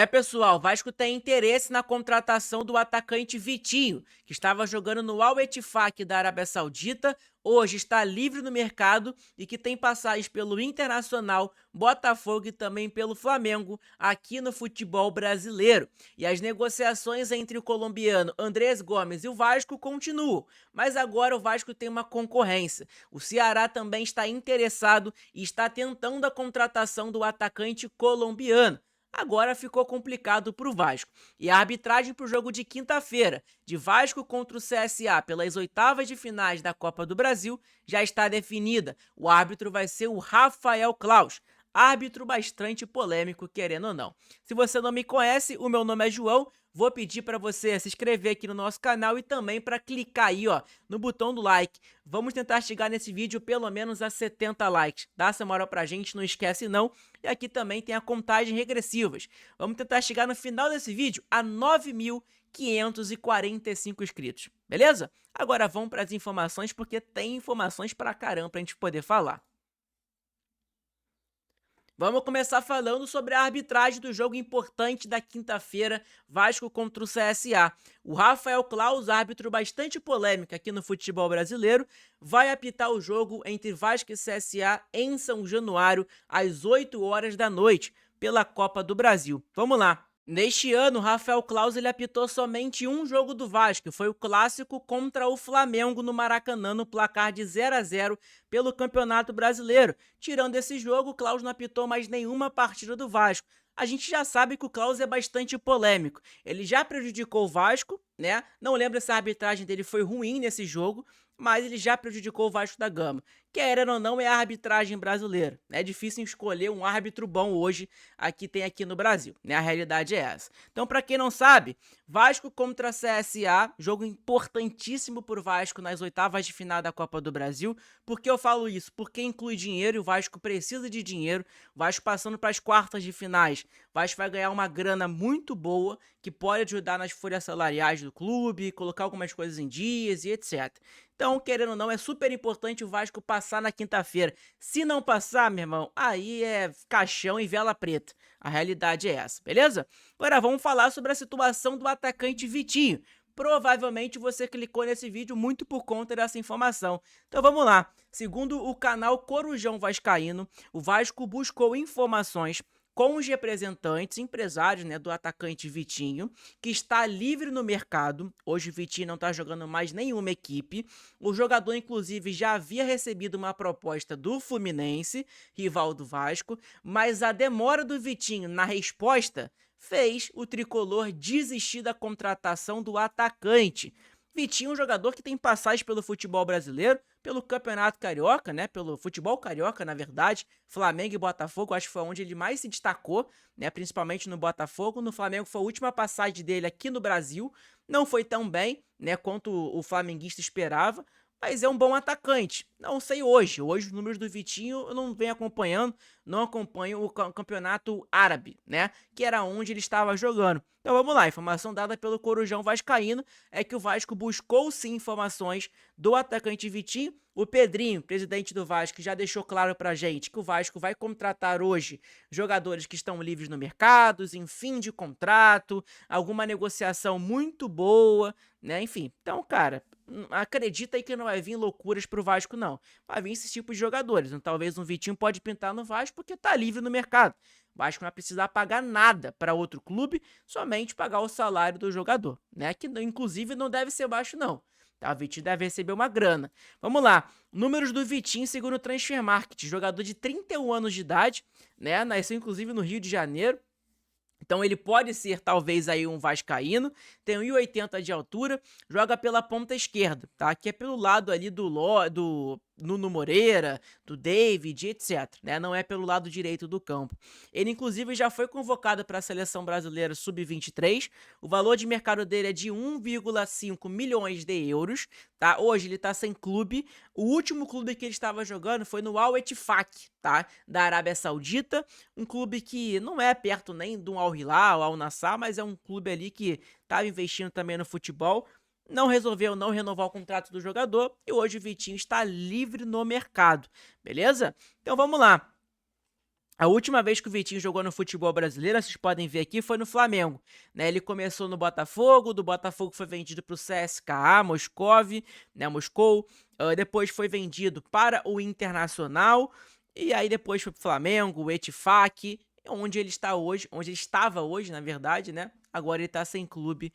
Pessoal, o Vasco tem interesse na contratação do atacante Vitinho, que estava jogando no Al Ettifaq da Arábia Saudita, hoje está livre no mercado e que tem passagens pelo Internacional, Botafogo e também pelo Flamengo aqui no futebol brasileiro. E as negociações entre o colombiano Andrés Gomes e o Vasco continuam, mas agora o Vasco tem uma concorrência. O Ceará também está interessado e está tentando a contratação do atacante colombiano. Agora ficou complicado para o Vasco. E a arbitragem para o jogo de quinta-feira, de Vasco contra o CSA pelas oitavas de finais da Copa do Brasil, já está definida. O árbitro vai ser o Rafael Claus. Árbitro bastante polêmico, querendo ou não. Se você não me conhece, o meu nome é João. Vou pedir para você se inscrever aqui no nosso canal e também para clicar aí, ó, no botão do like. Vamos tentar chegar nesse vídeo pelo menos a 70 likes. Dá essa moral pra gente, não esquece não. E aqui também tem a contagem regressivas. Vamos tentar chegar no final desse vídeo a 9.545 inscritos, beleza? Agora vamos para as informações, porque tem informações pra caramba pra gente poder falar. Vamos começar falando sobre a arbitragem do jogo importante da quinta-feira, Vasco contra o CSA. O Rafael Claus, árbitro bastante polêmico aqui no futebol brasileiro, vai apitar o jogo entre Vasco e CSA em São Januário, às 8 horas da noite, pela Copa do Brasil. Vamos lá! Neste ano, Rafael Claus ele apitou somente um jogo do Vasco, foi o clássico contra o Flamengo no Maracanã, no placar de 0-0 pelo Campeonato Brasileiro. Tirando esse jogo, Claus não apitou mais nenhuma partida do Vasco. A gente já sabe que o Claus é bastante polêmico. Ele já prejudicou o Vasco, né? Não lembro se a arbitragem dele foi ruim nesse jogo, mas ele já prejudicou o Vasco da Gama. Querendo ou não, é a arbitragem brasileira. É difícil escolher um árbitro bom hoje aqui no Brasil, né? A realidade é essa. Então, para quem não sabe, Vasco contra CSA, jogo importantíssimo por Vasco nas oitavas de final da Copa do Brasil. Por que eu falo isso? Porque inclui dinheiro e o Vasco precisa de dinheiro. O Vasco passando para as quartas de finais, o Vasco vai ganhar uma grana muito boa que pode ajudar nas folhas salariais do clube, colocar algumas coisas em dias e etc. Então, querendo ou não, é super importante o Vasco passar na quinta-feira. Se não passar, meu irmão, aí é caixão e vela preta. A realidade é essa, beleza? Agora vamos falar sobre a situação do atacante Vitinho. Provavelmente você clicou nesse vídeo muito por conta dessa informação. Então vamos lá. Segundo o canal Corujão Vascaíno, o Vasco buscou informações com os representantes, empresários, né, do atacante Vitinho, que está livre no mercado. Hoje o Vitinho não está jogando mais nenhuma equipe. O jogador, inclusive, já havia recebido uma proposta do Fluminense, rival do Vasco, mas a demora do Vitinho na resposta fez o tricolor desistir da contratação do atacante. Vitinho é um jogador que tem passagem pelo futebol brasileiro, pelo Campeonato Carioca, né, pelo futebol carioca, na verdade, Flamengo e Botafogo, acho que foi onde ele mais se destacou, né, principalmente no Botafogo. No Flamengo foi a última passagem dele aqui no Brasil, não foi tão bem, né, quanto o flamenguista esperava, mas é um bom atacante. Não sei hoje, os números do Vitinho eu não venho acompanhando, não acompanho o campeonato árabe, né, que era onde ele estava jogando. Então vamos lá, informação dada pelo Corujão Vascaíno é que o Vasco buscou sim informações do atacante Vitinho. O Pedrinho, presidente do Vasco, já deixou claro pra gente que o Vasco vai contratar hoje jogadores que estão livres no mercado, em fim de contrato, alguma negociação muito boa, né? Enfim, então, cara, acredita aí que não vai vir loucuras pro Vasco, não. Vai vir esses tipos de jogadores. Então, talvez um Vitinho pode pintar no Vasco porque tá livre no mercado. O Vasco não vai precisar pagar nada para outro clube, somente pagar o salário do jogador, né? Que inclusive não deve ser baixo, não. Tá, o Vitinho deve receber uma grana. Vamos lá. Números do Vitinho segundo o Transfer Market. Jogador de 31 anos de idade, né? Nasceu inclusive no Rio de Janeiro. Então ele pode ser talvez aí um vascaíno, tem 1,80 de altura, joga pela ponta esquerda, tá? Que é pelo lado ali do Nuno Moreira, do David, etc, né? Não é pelo lado direito do campo. Ele inclusive já foi convocado para a seleção brasileira sub-23. O valor de mercado dele é de 1,5 milhões de euros, tá? Hoje ele tá sem clube. O último clube que ele estava jogando foi no Al Ettifaq, tá? Da Arábia Saudita, um clube que não é perto nem do Al Hilal, Al Nassr, mas é um clube ali que estava investindo também no futebol. Não resolveu não renovar o contrato do jogador e hoje o Vitinho está livre no mercado, beleza? Então vamos lá. A última vez que o Vitinho jogou no futebol brasileiro, vocês podem ver aqui, foi no Flamengo, né? Ele começou no Botafogo, do Botafogo foi vendido para o CSKA, Moscov, né? Moscou. Depois foi vendido para o Internacional e aí depois foi para o Flamengo, o Etifaq, onde ele está hoje, onde ele estava hoje, na verdade, né? Agora ele está sem clube,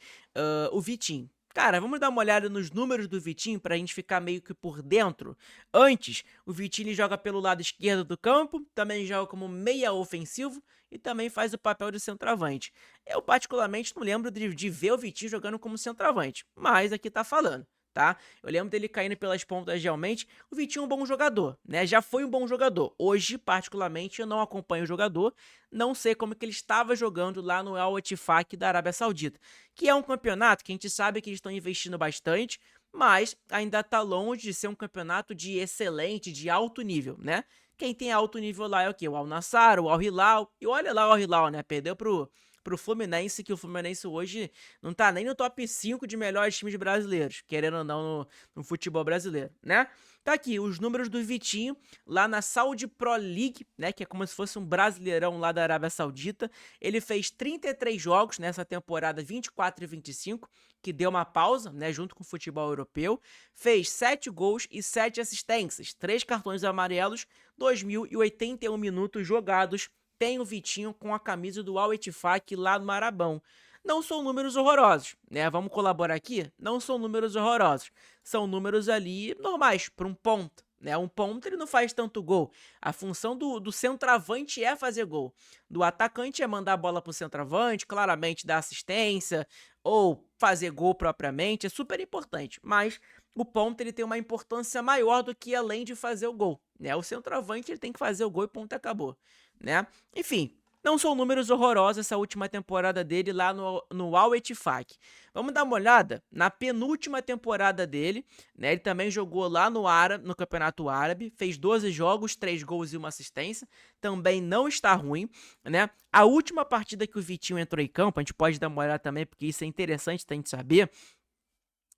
o Vitinho. Cara, vamos dar uma olhada nos números do Vitinho pra gente ficar meio que por dentro. Antes, o Vitinho ele joga pelo lado esquerdo do campo, também joga como meia ofensivo e também faz o papel de centroavante. Eu particularmente não lembro de ver o Vitinho jogando como centroavante, mas aqui tá falando, tá? Eu lembro dele caindo pelas pontas realmente. O Vitinho é um bom jogador, né? Já foi um bom jogador. Hoje, particularmente, eu não acompanho o jogador, não sei como que ele estava jogando lá no Al Ettifaq da Arábia Saudita, que é um campeonato que a gente sabe que eles estão investindo bastante, mas ainda tá longe de ser um campeonato de excelente, de alto nível, né? Quem tem alto nível lá é o quê? O Al Nassr, o Al Hilal. E olha lá o Al Hilal, né? Perdeu pro Fluminense, que o Fluminense hoje não tá nem no top 5 de melhores times brasileiros, querendo ou não, no futebol brasileiro, né? Tá aqui os números do Vitinho lá na Saudi Pro League, né, que é como se fosse um brasileirão lá da Arábia Saudita. Ele fez 33 jogos nessa temporada 24 e 25, que deu uma pausa, né, junto com o futebol europeu. Fez 7 gols e 7 assistências, 3 cartões amarelos, 2.081 minutos jogados. Tem o Vitinho com a camisa do Al Ettifaq lá no Marabão. Não são números horrorosos, né? Vamos colaborar aqui? Não são números horrorosos. São números ali normais para um ponta, né? Um ponta ele não faz tanto gol. A função do centroavante é fazer gol. Do atacante é mandar a bola pro centroavante, claramente dar assistência ou fazer gol propriamente. É super importante. Mas o ponta ele tem uma importância maior do que além de fazer o gol, né? O centroavante ele tem que fazer o gol e ponto acabou, né? Enfim, não são números horrorosos essa última temporada dele lá no Al Ettifaq. Vamos dar uma olhada na penúltima temporada dele, né? Ele também jogou lá no Campeonato Árabe, fez 12 jogos, 3 gols e 1 assistência. Também não está ruim, né? A última partida que o Vitinho entrou em campo, a gente pode dar uma olhada também, porque isso é interessante a gente saber,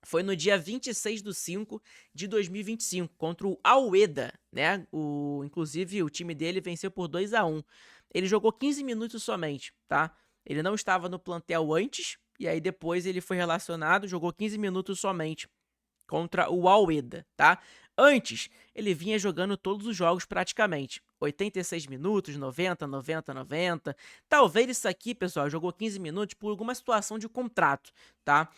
foi no dia 26 de 5 de 2025, contra o Al-Wehda, né? Inclusive, o time dele venceu por 2-1. Ele jogou 15 minutos somente, tá? Ele não estava no plantel antes, e aí depois ele foi relacionado, jogou 15 minutos somente contra o Al-Wehda, tá? Antes, ele vinha jogando todos os jogos praticamente. 86 minutos, 90, 90, 90. Talvez isso aqui, pessoal, jogou 15 minutos por alguma situação de contrato, tá?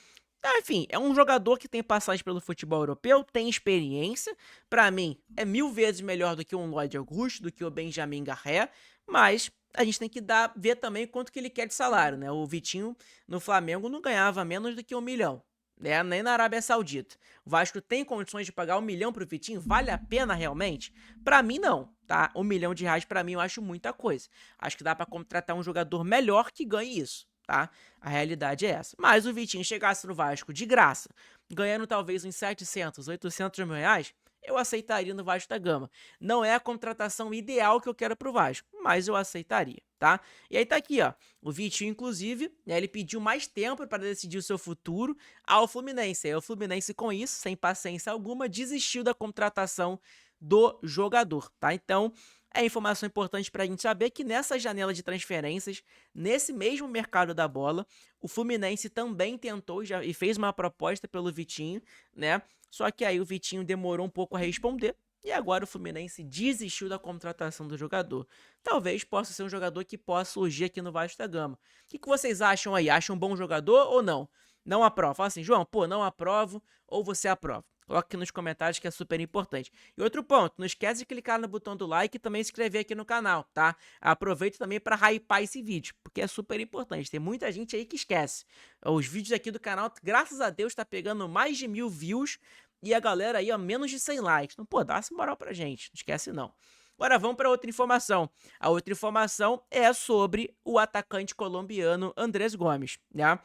Enfim, é um jogador que tem passagem pelo futebol europeu, tem experiência. Pra mim, é 1000 vezes melhor do que um Lloyd Augusto, do que o Benjamin Garré, mas a gente tem que ver também quanto que ele quer de salário, né? O Vitinho no Flamengo não ganhava menos do que 1 milhão, né? Nem na Arábia Saudita. O Vasco tem condições de pagar 1 milhão pro Vitinho? Vale a pena realmente? Pra mim, não, tá? 1 milhão de reais pra mim eu acho muita coisa. Acho que dá pra contratar um jogador melhor que ganhe isso, tá? A realidade é essa. Mas o Vitinho chegasse no Vasco de graça, ganhando talvez uns 700, 800 mil reais, eu aceitaria no Vasco da Gama. Não é a contratação ideal que eu quero pro Vasco, mas eu aceitaria, tá? E aí tá aqui, ó, o Vitinho, inclusive, né, ele pediu mais tempo para decidir o seu futuro ao Fluminense. Aí o Fluminense, com isso, sem paciência alguma, desistiu da contratação do jogador, tá? Então, é informação importante para a gente saber que nessa janela de transferências, nesse mesmo mercado da bola, o Fluminense também tentou e fez uma proposta pelo Vitinho, né? Só que aí o Vitinho demorou um pouco a responder e agora o Fluminense desistiu da contratação do jogador. Talvez possa ser um jogador que possa surgir aqui no Vasco da Gama. O que vocês acham aí? Acham um bom jogador ou não? Não aprova. Fala assim, João, pô, não aprovo ou você aprova. Coloque aqui nos comentários que é super importante. E outro ponto, não esquece de clicar no botão do like e também se inscrever aqui no canal, tá? Aproveito também para hypar esse vídeo, porque é super importante. Tem muita gente aí que esquece. Os vídeos aqui do canal, graças a Deus, tá pegando mais de 1000 views e a galera aí, ó, menos de 100 likes. Então, pô, dá essa moral pra gente, não esquece não. Agora vamos para outra informação. A outra informação é sobre o atacante colombiano Andrés Gomes, né?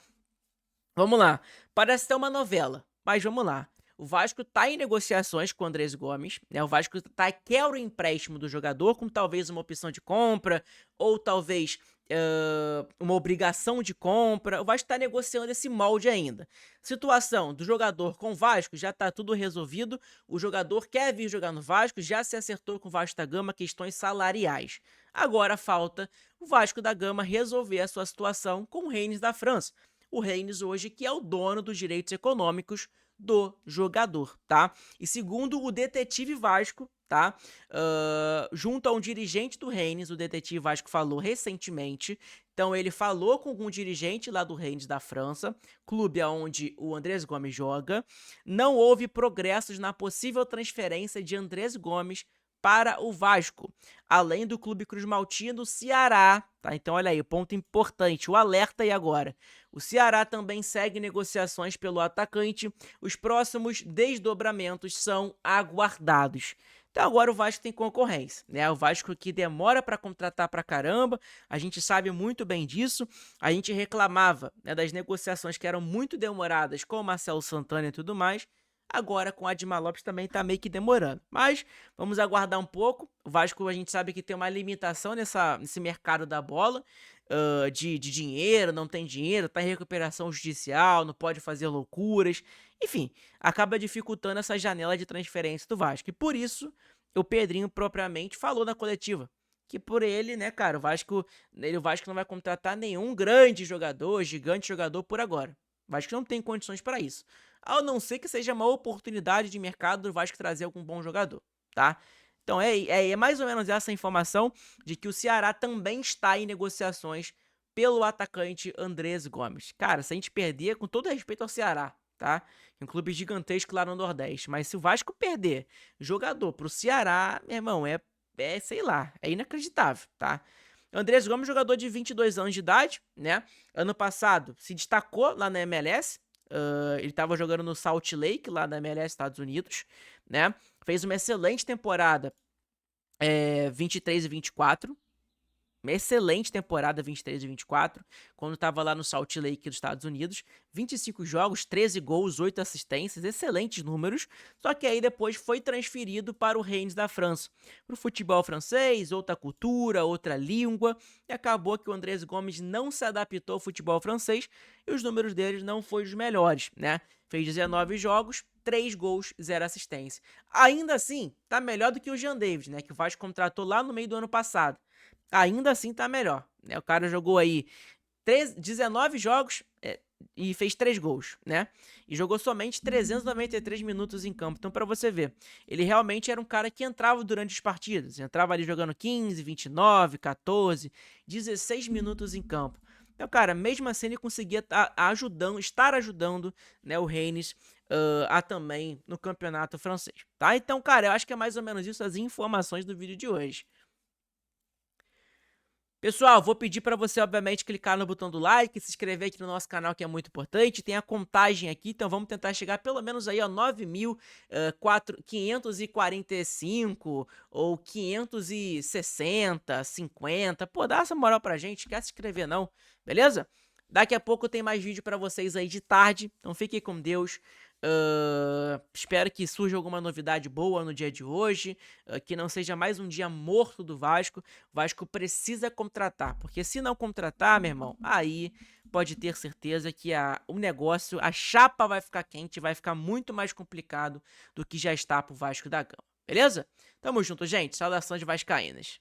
Vamos lá. Parece ter uma novela, mas vamos lá. O Vasco tá em negociações com o Andrés Gomes, né? O Vasco quer o empréstimo do jogador com talvez uma opção de compra ou talvez uma obrigação de compra. O Vasco está negociando esse molde ainda. Situação do jogador com o Vasco, já está tudo resolvido. O jogador quer vir jogar no Vasco, já se acertou com o Vasco da Gama questões salariais. Agora falta o Vasco da Gama resolver a sua situação com o Rennes da França. O Rennes hoje que é o dono dos direitos econômicos do jogador, tá? E segundo o detetive Vasco, tá? Junto a um dirigente do Rennes, o detetive Vasco falou recentemente. Então ele falou com um dirigente lá do Rennes da França, clube onde o Andrés Gomes joga. Não houve progressos na possível transferência de Andrés Gomes para o Vasco, além do clube cruzmaltino Ceará, tá? Então olha aí, ponto importante, o alerta aí agora. O Ceará também segue negociações pelo atacante, os próximos desdobramentos são aguardados. Então agora o Vasco tem concorrência, né? O Vasco que demora para contratar pra caramba, a gente sabe muito bem disso. A gente reclamava, né, das negociações que eram muito demoradas com o Marcelo Santana e tudo mais. Agora com a Admar Lopes também tá meio que demorando. Mas vamos aguardar um pouco. O Vasco a gente sabe que tem uma limitação nesse mercado da bola, de dinheiro, não tem dinheiro, tá em recuperação judicial, não pode fazer loucuras. Enfim, acaba dificultando essa janela de transferência do Vasco. E por isso, o Pedrinho propriamente falou na coletiva que por ele, né, cara, o Vasco não vai contratar nenhum grande jogador, gigante jogador por agora. O Vasco não tem condições para isso. A não ser que seja uma oportunidade de mercado do Vasco trazer algum bom jogador, tá? Então é mais ou menos essa informação de que o Ceará também está em negociações pelo atacante Andrés Gomes. Cara, se a gente perder, com todo respeito ao Ceará, tá? É um clube gigantesco lá no Nordeste, mas se o Vasco perder jogador pro Ceará, meu irmão, sei lá, é inacreditável, tá? Andrés Gomes, jogador de 22 anos de idade, né? Ano passado se destacou lá na MLS. Ele estava jogando no Salt Lake, lá na MLS, Estados Unidos, né? Fez uma excelente temporada 23 e 24. Uma excelente temporada 23 e 24, quando estava lá no Salt Lake dos Estados Unidos. 25 jogos, 13 gols, 8 assistências, excelentes números. Só que aí depois foi transferido para o Rennes da França. Para o futebol francês, outra cultura, outra língua. E acabou que o Andrés Gomes não se adaptou ao futebol francês e os números dele não foram os melhores, né? Fez 19 jogos, 3 gols, 0 assistência. Ainda assim, tá melhor do que o Jean David, né? Que o Vasco contratou lá no meio do ano passado. Ainda assim tá melhor, né? O cara jogou aí 19 jogos e fez 3 gols, né? E jogou somente 393 minutos em campo. Então, pra você ver, ele realmente era um cara que entrava durante as partidas. Entrava ali jogando 15, 29, 14, 16 minutos em campo. Então, cara, mesmo assim ele conseguia estar ajudando, né, o Rennes a também no campeonato francês, tá? Então, cara, eu acho que é mais ou menos isso as informações do vídeo de hoje. Pessoal, vou pedir para você, obviamente, clicar no botão do like, se inscrever aqui no nosso canal, que é muito importante. Tem a contagem aqui, então vamos tentar chegar pelo menos aí a 9.545 ou 560, 50. Pô, dá essa moral pra gente, quer se inscrever não, beleza? Daqui a pouco tem mais vídeo para vocês aí de tarde, então fiquem com Deus. Espero que surja alguma novidade boa no dia de hoje, que não seja mais um dia morto do Vasco. O Vasco precisa contratar, porque se não contratar, meu irmão, aí pode ter certeza que o negócio, a chapa vai ficar quente, vai ficar muito mais complicado do que já está pro Vasco da Gama, beleza? Tamo junto, gente. Saudações vascaínas.